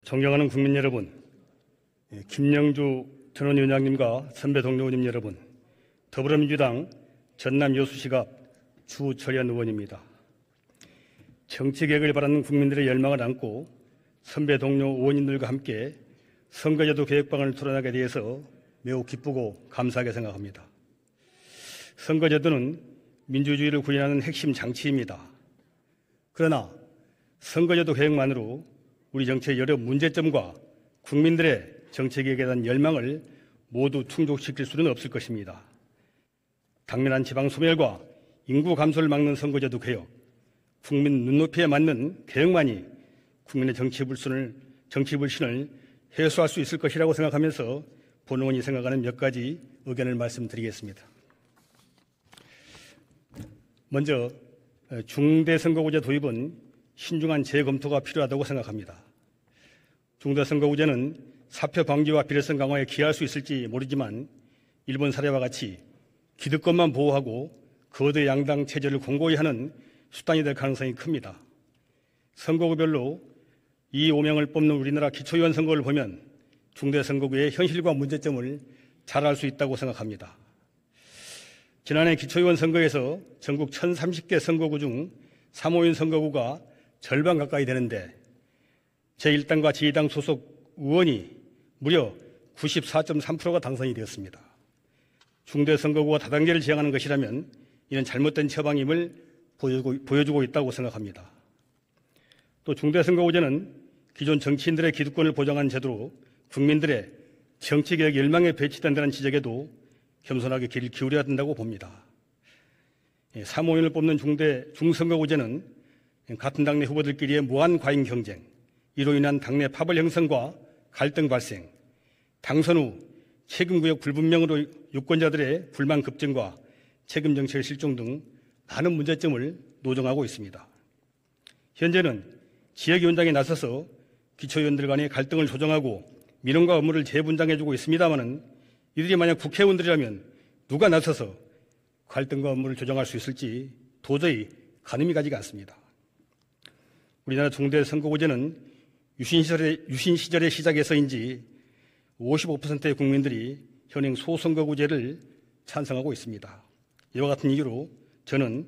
존경하는 국민 여러분, 김영주 전원위원장님과 선배 동료 의원님 여러분, 더불어민주당 전남 여수시갑 주철현 의원입니다. 정치개혁을 바라는 국민들의 열망을 안고 선배 동료 의원님들과 함께 선거제도 개혁방안을 토론하게 되어서 매우 기쁘고 감사하게 생각합니다. 선거제도는 민주주의를 구현하는 핵심 장치입니다. 그러나 선거제도 개혁만으로 우리 정치의 여러 문제점과 국민들의 정치개혁에 대한 열망을 모두 충족시킬 수는 없을 것입니다. 당면한 지방 소멸과 인구 감소를 막는 선거제도 개혁, 국민 눈높이에 맞는 개혁만이 국민의 정치 불신을 해소할 수 있을 것이라고 생각하면서 본 의원이 생각하는 몇 가지 의견을 말씀드리겠습니다. 먼저 중대선거구제 도입은 신중한 재검토가 필요하다고 생각합니다. 중대선거구제는 사표 방지와 비례성 강화에 기여할 수 있을지 모르지만 일본 사례와 같이 기득권만 보호하고 거대 양당 체제를 공고히 하는 수단이 될 가능성이 큽니다. 선거구별로 이 5명을 뽑는 우리나라 기초의원 선거를 보면 중대선거구의 현실과 문제점을 잘 알 수 있다고 생각합니다. 지난해 기초의원 선거에서 전국 1030개 선거구 중 3호인 선거구가 절반 가까이 되는데 제1당과 제2당 소속 의원이 무려 94.3%가 당선이 되었습니다. 중대선거구와 다당제를 지향하는 것이라면 이는 잘못된 처방임을 보여주고 있다고 생각합니다. 또 중대선거구제는 기존 정치인들의 기득권을 보장한 제도로 국민들의 정치개혁 열망에 배치된다는 지적에도 겸손하게 귀를 기울여야 된다고 봅니다. 3호인을 뽑는 중선거구제는 같은 당내 후보들끼리의 무한 과잉 경쟁, 이로 인한 당내 파벌 형성과 갈등 발생, 당선 후 책임구역 불분명으로 유권자들의 불만 급증과 책임 정책의 실종 등 많은 문제점을 노정하고 있습니다. 현재는 지역위원장이 나서서 기초위원들 간의 갈등을 조정하고 민원과 업무를 재분장해주고 있습니다마는 이들이 만약 국회의원들이라면 누가 나서서 갈등과 업무를 조정할 수 있을지 도저히 가늠이 가지가 않습니다. 우리나라 중대선거구제는 유신 시절의 시작에서인지 55%의 국민들이 현행 소선거구제를 찬성하고 있습니다. 이와 같은 이유로 저는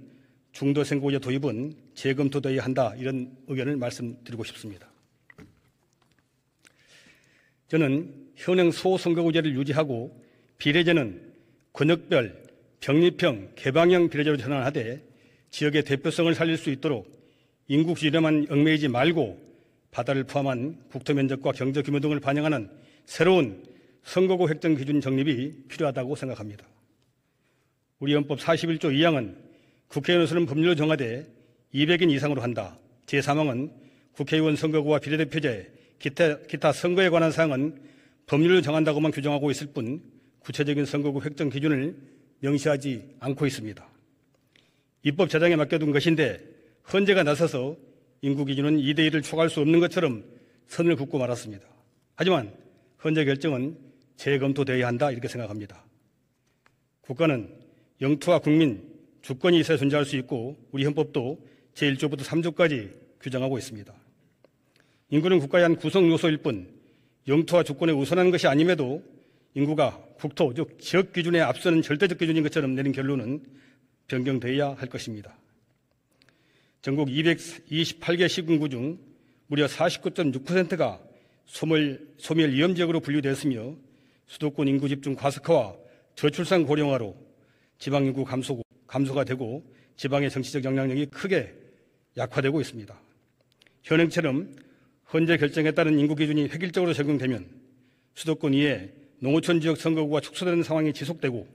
중도선거구제 도입은 재검토되어야 한다, 이런 의견을 말씀드리고 싶습니다. 저는 현행 소선거구제를 유지하고 비례제는 권역별, 병립형, 개방형 비례제로 전환하되 지역의 대표성을 살릴 수 있도록 인구 기준에만 얽매이지 말고 바다를 포함한 국토 면적과 경제 규모 등을 반영하는 새로운 선거구 획정 기준 정립이 필요하다고 생각합니다. 우리 헌법 41조 2항은 국회의원수는 법률로 정하되 200인 이상으로 한다. 제3항은 국회의원 선거구와 비례대표제, 기타 선거에 관한 사항은 법률로 정한다고만 규정하고 있을 뿐 구체적인 선거구 획정 기준을 명시하지 않고 있습니다. 입법 제정에 맡겨둔 것인데 헌재가 나서서 인구 기준은 2대1을 초과할 수 없는 것처럼 선을 긋고 말았습니다. 하지만 헌재 결정은 재검토되어야 한다, 이렇게 생각합니다. 국가는 영토와 국민, 주권이 있어야 존재할 수 있고 우리 헌법도 제1조부터 3조까지 규정하고 있습니다. 인구는 국가의 한 구성 요소일 뿐 영토와 주권에 우선하는 것이 아님에도 인구가 국토, 즉 지역 기준에 앞서는 절대적 기준인 것처럼 내린 결론은 변경되어야 할 것입니다. 전국 228개 시군구 중 무려 49.6%가 소멸 위험 지역으로 분류되었으며 수도권 인구 집중 과석화와 저출산 고령화로 지방 인구 감소가 되고 지방의 정치적 영향력이 크게 약화되고 있습니다. 현행처럼 헌재 결정에 따른 인구 기준이 획일적으로 적용되면 수도권 이외 농어촌 지역 선거구가 축소되는 상황이 지속되고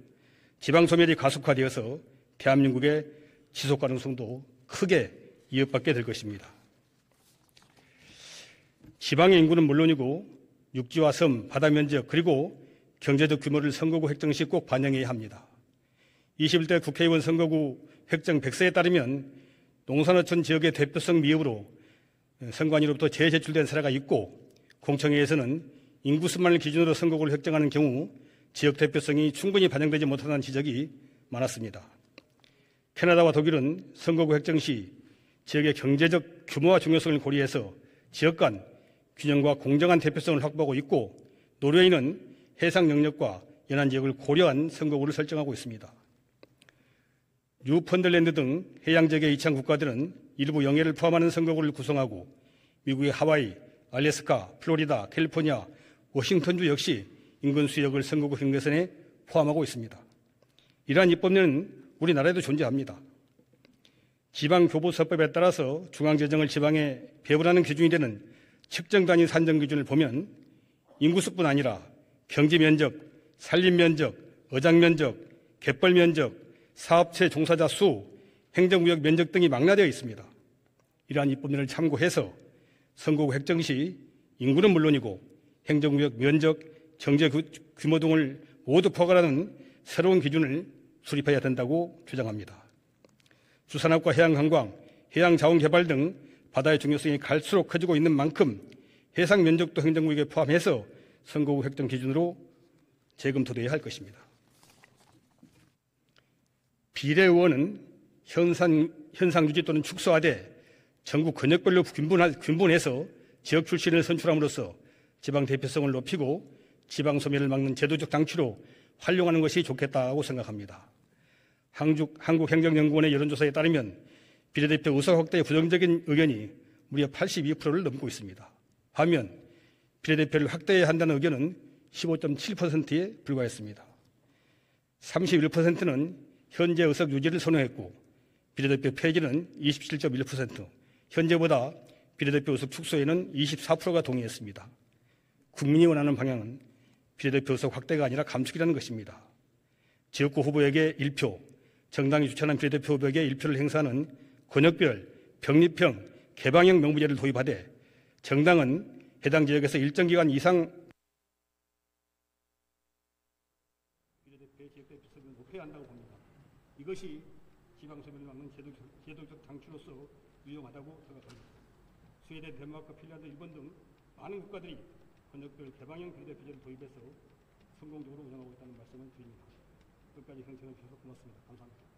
지방 소멸이 가속화되어서 대한민국의 지속 가능성도 크게 위협받게 될 것입니다. 지방의 인구는 물론이고 육지와 섬, 바다 면적 그리고 경제적 규모를 선거구 획정 시 꼭 반영해야 합니다. 21대 국회의원 선거구 획정 100세에 따르면 농산어촌 지역의 대표성 미흡으로 선관위로부터 재제출된 사례가 있고 공청회에서는 인구수만을 기준으로 선거구를 획정하는 경우 지역 대표성이 충분히 반영되지 못한다는 지적이 많았습니다. 캐나다와 독일은 선거구 획정 시 지역의 경제적 규모와 중요성을 고려해서 지역 간 균형과 공정한 대표성을 확보하고 있고 노르웨이는 해상 영역과 연안 지역을 고려한 선거구를 설정하고 있습니다. 뉴펀들랜드 등 해양 지역의 이창 국가들은 일부 영해를 포함하는 선거구를 구성하고 미국의 하와이, 알래스카, 플로리다, 캘리포니아, 워싱턴주 역시 인근 수역을 선거구 경계선에 포함하고 있습니다. 이러한 입법률은 우리나라에도 존재합니다. 지방교부서법에 따라서 중앙재정을 지방에 배분하는 기준이 되는 측정 단위 산정 기준을 보면 인구수뿐 아니라 경지면적, 산림면적, 어장면적, 갯벌면적, 사업체 종사자 수, 행정구역 면적 등이 망라되어 있습니다. 이러한 입법률을 참고해서 선거구 획정 시 인구는 물론이고 행정구역 면적, 경제 규모 등을 모두 포괄하는 새로운 기준을 수립해야 된다고 주장합니다. 수산업과 해양관광, 해양자원개발 등 바다의 중요성이 갈수록 커지고 있는 만큼 해상 면적도 행정구역에 포함해서 선거구 획정 기준으로 재검토되어야 할 것입니다. 비례의원은 현상 유지 또는 축소하되 전국 권역별로 분분해서 지역 출신을 선출함으로써 지방 대표성을 높이고 지방 소멸을 막는 제도적 장치로 활용하는 것이 좋겠다고 생각합니다. 한국행정연구원의 여론조사에 따르면 비례대표 의석 확대의 부정적인 의견이 무려 82%를 넘고 있습니다. 반면 비례대표를 확대해야 한다는 의견은 15.7%에 불과했습니다. 31%는 현재 의석 유지를 선호했고 비례대표 폐지는 27.1%, 현재보다 비례대표 의석 축소에는 24%가 동의했습니다. 국민이 원하는 방향은 비례대표 의석 확대가 아니라 감축이라는 것입니다. 지역구 후보에게 1표, 정당이 추천한 비례대표 후보에게 1표를 행사하는 권역별, 병립형, 개방형 명부제를 도입하되 정당은 해당 지역에서 일정 기간 이상 비례대표의 지역대표성을 높여야 한다고 봅니다. 이것이 지방소멸을 막는 제도적 장치로서 유용하다고 생각합니다. 스웨덴, 덴마크, 핀란드, 일본 등 많은 국가들이 권역별 개방형 비례대표제를 도입해서 성공적으로 운영하고 있다는 말씀을 드립니다. 끝까지 경청해 주셔서 고맙습니다. 감사합니다.